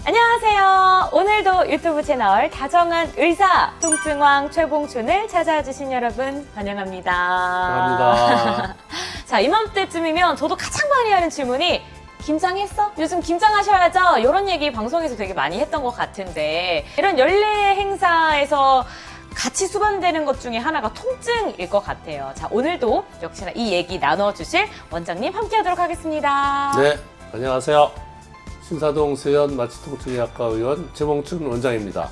안녕하세요. 오늘도 유튜브 채널 다정한 의사 통증왕 최봉춘을 찾아주신 여러분 환영합니다. 감사합니다. 자, 이맘때쯤이면 저도 가장 많이 하는 질문이 김장했어? 요즘 김장하셔야죠. 이런 얘기 방송에서 되게 많이 했던 것 같은데 이런 연례 행사에서 같이 수반되는 것 중에 하나가 통증일 것 같아요. 자, 오늘도 역시나 이 얘기 나눠주실 원장님 함께하도록 하겠습니다. 네, 안녕하세요. 신사동 세연 마취통증의학과 의원 최봉춘 원장입니다.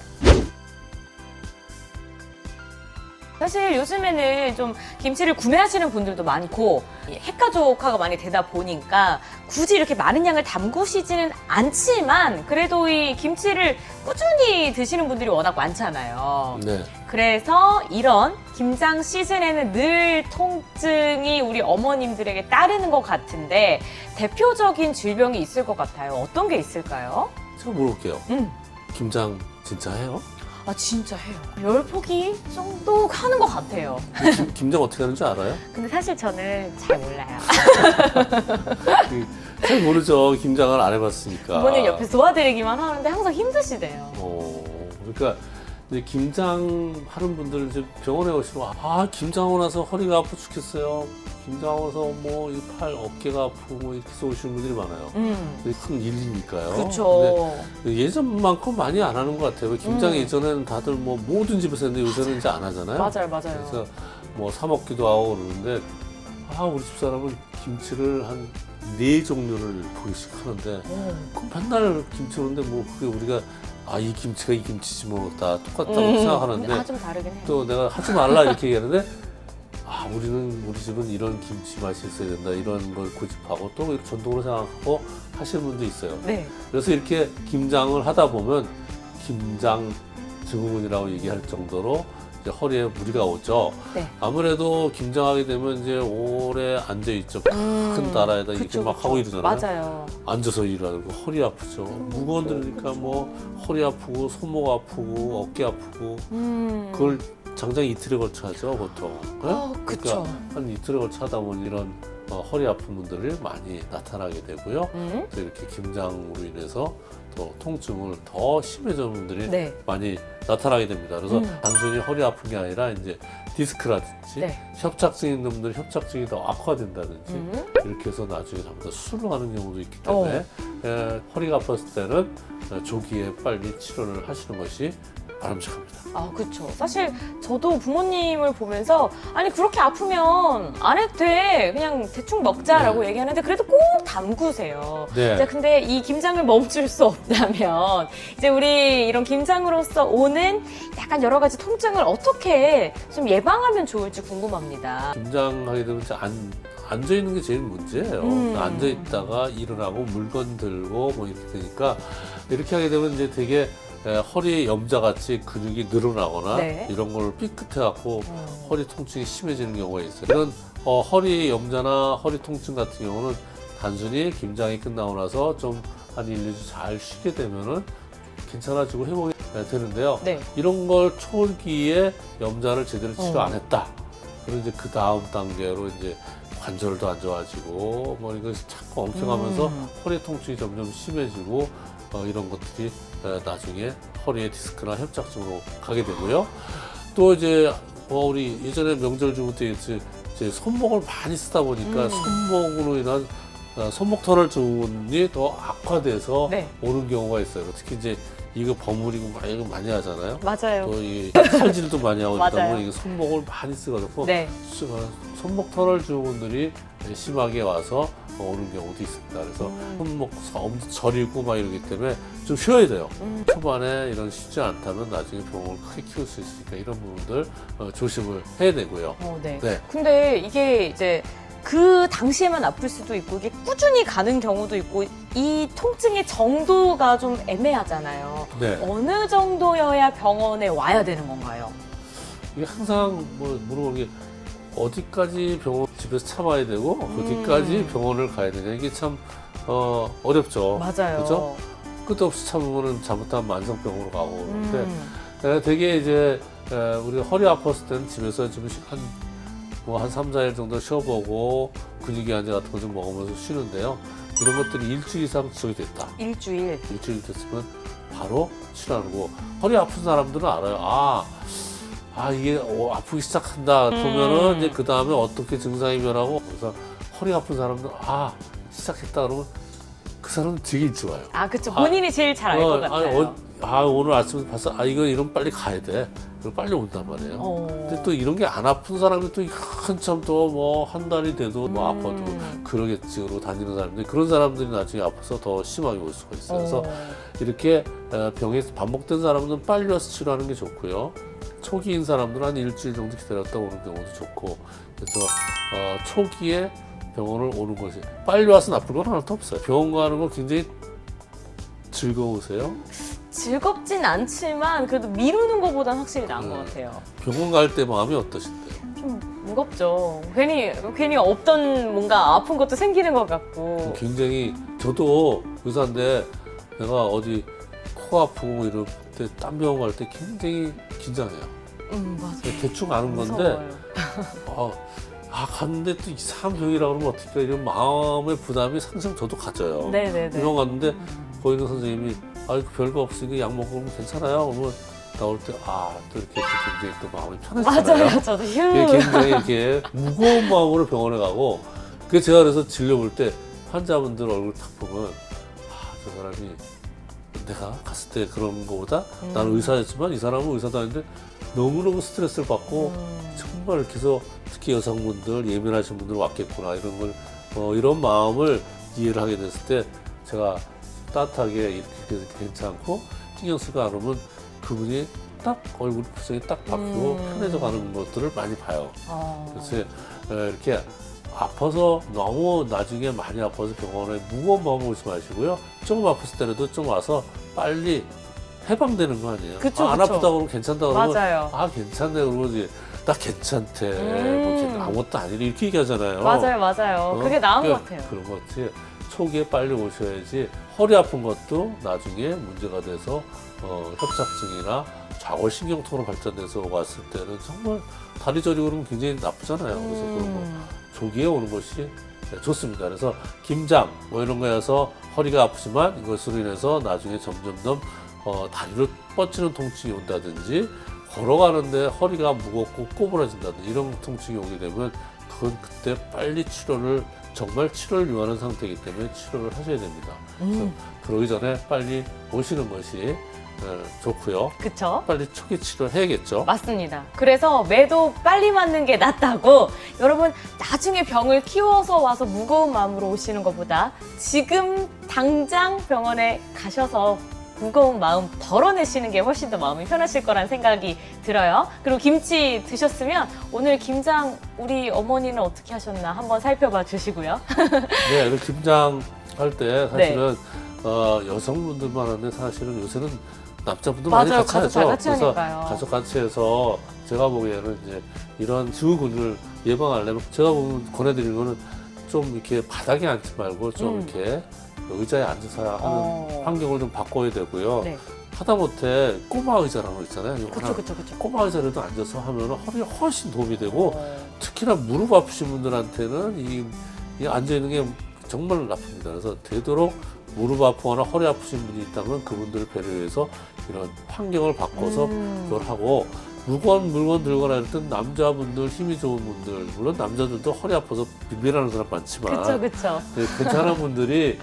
사실 요즘에는 좀 김치를 구매하시는 분들도 많고 핵가족화가 많이 되다 보니까 굳이 이렇게 많은 양을 담그시지는 않지만 그래도 이 김치를 꾸준히 드시는 분들이 워낙 많잖아요. 네, 그래서 이런 김장 시즌에는 늘 통증이 우리 어머님들에게 따르는 것 같은데 대표적인 질병이 있을 것 같아요. 어떤 게 있을까요? 제가 물어볼게요. 김장 진짜 해요? 아, 진짜 해요. 10포기 정도 하는 것 같아요. 김장 어떻게 하는지 알아요? 근데 사실 저는 잘 몰라요. 잘 모르죠. 김장을 안 해봤으니까. 부모님 옆에서 도와드리기만 하는데 항상 힘드시대요. 그러니까 이제 김장 하는 분들 이제 병원에 오시면 김장하고 나서 허리가 아파 죽겠어요. 김장하고 나서 뭐 이 팔 어깨가 아프고 뭐 이렇게 해서 오시는 분들이 많아요. 그게 큰 일이니까요. 그렇죠. 근데 예전만큼 많이 안 하는 것 같아요. 김장 예전에는 다들 뭐 모든 집에서 했는데 요새는 이제 안 하잖아요. 맞아요. 그래서 뭐 사 먹기도 하고 그러는데 우리 집사람은 김치를 한 4종류를 포기씩 하는데 그 맨날 김치 오는데 뭐 그게 우리가 이 김치가 이 김치지 뭐 다 똑같다고 생각하는데 좀 다르긴 해요. 또 내가 하지 말라 이렇게 얘기하는데 우리 집은 이런 김치 맛이 있어야 된다 이런 걸 고집하고 또 이렇게 전통으로 생각하고 하시는 분도 있어요. 네. 그래서 이렇게 김장을 하다 보면 김장 증후군이라고 얘기할 정도로 이제 허리에 무리가 오죠. 네. 아무래도 김장하게 되면 이제 오래 앉아 있죠. 큰 나라에다 이렇게 막 하고 이러잖아요. 맞아요. 앉아서 일하고 허리 아프죠. 무거운 데니까 뭐 허리 아프고 손목 아프고 어깨 아프고 그걸 장장 이틀에 걸쳐 하죠 보통. 그쵸. 그러니까 한 이틀에 걸쳐 하다 보니 이런 허리 아픈 분들이 많이 나타나게 되고요. 또 이렇게 김장으로 인해서 또 통증을 더 심해지는 분들이 네. 많이 나타나게 됩니다. 그래서 단순히 허리 아픈 게 아니라 이제 디스크라든지 네. 협착증 있는 분들 협착증이 더 악화된다든지 이렇게 해서 나중에 잘못해서 수술을 하는 경우도 있기 때문에 허리가 아팠을 때는 조기에 빨리 치료를 하시는 것이 바람직합니다. 그렇죠. 사실 저도 부모님을 보면서 아니 그렇게 아프면 안 해도 돼. 그냥 대충 먹자라고 얘기하는데 그래도 꼭 담그세요. 네. 이제 근데 이 김장을 멈출 수 없다면 이제 우리 이런 김장으로서 오는 약간 여러 가지 통증을 어떻게 좀 예방하면 좋을지 궁금합니다. 김장하게 되면 이제 앉아 있는 게 제일 문제예요. 앉아 있다가 일어나고 물건 들고 뭐 이렇게 되니까 이렇게 하게 되면 이제 되게 허리 염자같이 근육이 늘어나거나 이런 걸 삐끗해갖고 허리 통증이 심해지는 경우가 있어요. 이런 허리 염자나 허리 통증 같은 경우는 단순히 김장이 끝나고 나서 좀 한 1, 2주 잘 쉬게 되면은 괜찮아지고 회복이 되는데요. 이런 걸 초기에 염자를 제대로 치료 안 했다. 그럼 이제 그 다음 단계로 이제 관절도 안 좋아지고 뭐 이것이 자꾸 엉켜가면서 허리 통증이 점점 심해지고 이런 것들이 나중에 허리에 디스크나 협착증으로 가게 되고요. 또 이제 우리 예전에 명절 주문 때 이제 손목을 많이 쓰다 보니까 손목으로 인한 손목 터널 증후군이 더 악화돼서 오는 경우가 있어요. 특히 이제 이거 버무리고 막 이거 많이 하잖아요. 맞아요. 또 이 칼질도 많이 하고 그러다 맞아요. 보면 이게 손목을 많이 쓰거든요. 손목 터널 증후군들이 심하게 와서 오는 경우도 있습니다. 그래서 손목 엄청 저리고 막 이러기 때문에 좀 쉬어야 돼요. 초반에 이런 쉬지 않다면 나중에 병을 크게 키울 수 있으니까 이런 부분들 조심을 해야 되고요. 네. 근데 이게 이제 그 당시에만 아플 수도 있고 이게 꾸준히 가는 경우도 있고 이 통증의 정도가 좀 애매하잖아요. 어느 정도여야 병원에 와야 되는 건가요? 이게 항상 물어보는 게 어디까지 병원 집에서 참아야 되고 어디까지 병원을 가야 되냐 이게 참 어렵죠. 맞아요. 그렇죠? 끝도 없이 참으면 잘못하면 만성병으로 가고 그런데 되게 이제 우리가 허리 아팠을 때는 집에서 좀 한 3, 4일 정도 쉬어보고 근육이 안제 같은 거 좀 먹으면서 쉬는데요. 이런 것들이 일주일 이상 지속이 됐다. 일주일. 일주일 됐으면 바로 치료하는 거. 허리 아픈 사람들은 알아요. 이게 아프기 시작한다. 그러면은 이제 그 다음에 어떻게 증상이 변하고, 그래서 허리 아픈 사람들은 시작했다 그러면 그 사람은 되게 일찍 와요. 그쵸. 본인이 제일 잘 알 것 같아요. 오늘 아침에 봤어. 이거 이러면 빨리 가야 돼. 그럼 빨리 온단 말이에요. 근데 또 이런 게 안 아픈 사람이 또 한참 또 뭐 한 달이 돼도 뭐 아파도 그러겠지. 그러고 다니는 사람들이 그런 사람들이 나중에 아파서 더 심하게 올 수가 있어요. 그래서 이렇게 병이 반복된 사람은 빨리 와서 치료하는 게 좋고요. 초기인 사람들은 한 일주일 정도 기다렸다 오는 경우도 좋고, 그래서 초기에 병원을 오는 것이 빨리 와서 나쁠 건 하나도 없어요. 병원 가는 거 굉장히 즐거우세요? 즐겁진 않지만 그래도 미루는 것보단 확실히 나은 것 같아요. 병원 갈 때 마음이 어떠신데요? 좀 무겁죠. 괜히 없던 뭔가 아픈 것도 생기는 것 같고. 굉장히 저도 의사인데 내가 어디 코가 아프고 이럴 때 딴 병원 갈 때 굉장히 긴장해요. 맞아요. 대충 아는 건데 갔는데 또 이상한 병이라 그러면 어떡해, 이런 마음의 부담이 항상 저도 가져요. 네네네. 병원 갔는데 거기 있는 선생님이 별거 없으니까 약 먹으면 괜찮아요. 그러면 나올 때 또 이렇게 굉장히 또 마음이 편해지잖아요. 맞아요. 저도 굉장히 이렇게 무거운 마음으로 병원에 가고, 그래서 제가 그래서 진료 볼 때 환자분들 얼굴 딱 보면 저 사람이 내가 갔을 때 그런 거보다 나는 의사였지만 이 사람은 의사도 아닌데 너무너무 스트레스를 받고 정말 이렇게 해서 특히 여성분들, 예민하신 분들 왔겠구나, 이런 걸 이런 마음을 이해를 하게 됐을 때 제가 따뜻하게 이렇게 괜찮고 신경 쓰고 안 오면 그분이 딱 얼굴 표정이 딱 바뀌고 편해져 가는 것들을 많이 봐요. 그래서 이렇게 아파서 너무 나중에 많이 아파서 병원에 무거운 마음 오지 마시고요. 조금 아팠을 때라도 좀 와서 빨리 해방되는 거 아니에요. 그쵸, 안 그쵸. 아프다고 그러면 괜찮다 그러면 맞아요. 괜찮네 그러지. 나 괜찮대. 뭐 아무것도 아니래 이렇게 얘기하잖아요. 맞아요. 그게 나은 것 같아요. 그런 거지. 초기에 빨리 오셔야지 허리 아픈 것도 나중에 문제가 돼서 협착증이나 좌골신경통으로 발전돼서 왔을 때는 정말 다리 저리고 그러면 굉장히 나쁘잖아요. 그래서 그런 거 조기에 오는 것이 좋습니다. 그래서 김장 뭐 이런 거여서 허리가 아프지만 이것으로 인해서 나중에 점점점 다리로 뻗치는 통증이 온다든지, 걸어가는데 허리가 무겁고 꼬부라진다든지 이런 통증이 오게 되면 그건 그때 빨리 정말 치료를 요하는 상태이기 때문에 치료를 하셔야 됩니다. 그래서 그러기 전에 빨리 오시는 것이 좋고요. 그쵸? 빨리 초기 치료를 해야겠죠. 맞습니다. 그래서 매도 빨리 맞는 게 낫다고, 여러분 나중에 병을 키워서 와서 무거운 마음으로 오시는 것보다 지금 당장 병원에 가셔서 무거운 마음 덜어내시는 게 훨씬 더 마음이 편하실 거란 생각이 들어요. 그리고 김치 드셨으면 오늘 김장 우리 어머니는 어떻게 하셨나 한번 살펴봐 주시고요. 네, 이렇게 김장 할 때 사실은 여성분들만 하는데 사실은 요새는 남자분도 많이 맞아요. 같이 가족 하죠. 다 같이 그래서 하니까요. 가족 같이 해서 제가 보기에는 이제 이런 증후군을 예방하려면 제가 보면 권해드리는 거는 좀 이렇게 바닥에 앉지 말고 좀 이렇게 의자에 앉아서 하는 환경을 좀 바꿔야 되고요. 네. 하다못해 꼬마 의자라는 거 있잖아요. 그쵸. 꼬마 의자라도 앉아서 하면 허리에 훨씬 도움이 되고, 특히나 무릎 아프신 분들한테는 이 앉아있는 게 정말 나쁩니다. 그래서 되도록 무릎 아프거나 허리 아프신 분이 있다면 그분들을 배려해서 이런 환경을 바꿔서 그걸 하고, 무거운 물건 들거나 이럴 땐 남자분들, 힘이 좋은 분들, 물론 남자들도 허리 아파서 빌빌하는 사람 많지만 그쵸. 괜찮은 분들이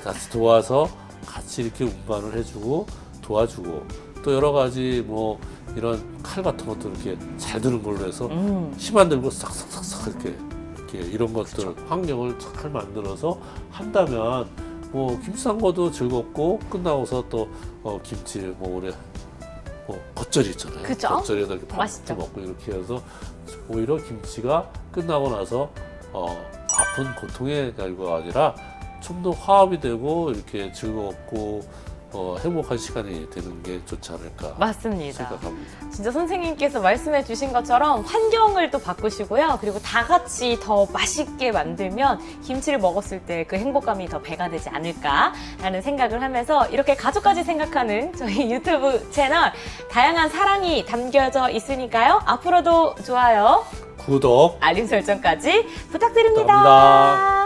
같이 도와서 같이 이렇게 운반을 해주고 도와주고, 또 여러 가지 뭐 이런 칼 같은 것도 이렇게 잘 드는 걸로 해서 힘 안 들고 싹싹싹싹 이렇게 이런 것들 환경을 잘 만들어서 한다면 뭐 김치 산 것도 즐겁고, 끝나고서 또 김치 뭐 오래 겉절이 있잖아요. 그죠? 겉절이에다 이렇게 맛있죠. 밥도 먹고 이렇게 해서 오히려 김치가 끝나고 나서 아픈 고통의 날과 아니라 좀 더 화합이 되고 이렇게 즐겁고 행복한 시간이 되는 게 좋지 않을까 맞습니다. 생각합니다. 진짜 선생님께서 말씀해 주신 것처럼 환경을 또 바꾸시고요. 그리고 다 같이 더 맛있게 만들면 김치를 먹었을 때 그 행복감이 더 배가 되지 않을까라는 생각을 하면서 이렇게 가족까지 생각하는 저희 유튜브 채널 다양한 사랑이 담겨져 있으니까요. 앞으로도 좋아요, 구독 알림 설정까지 부탁드립니다. 부탁합니다.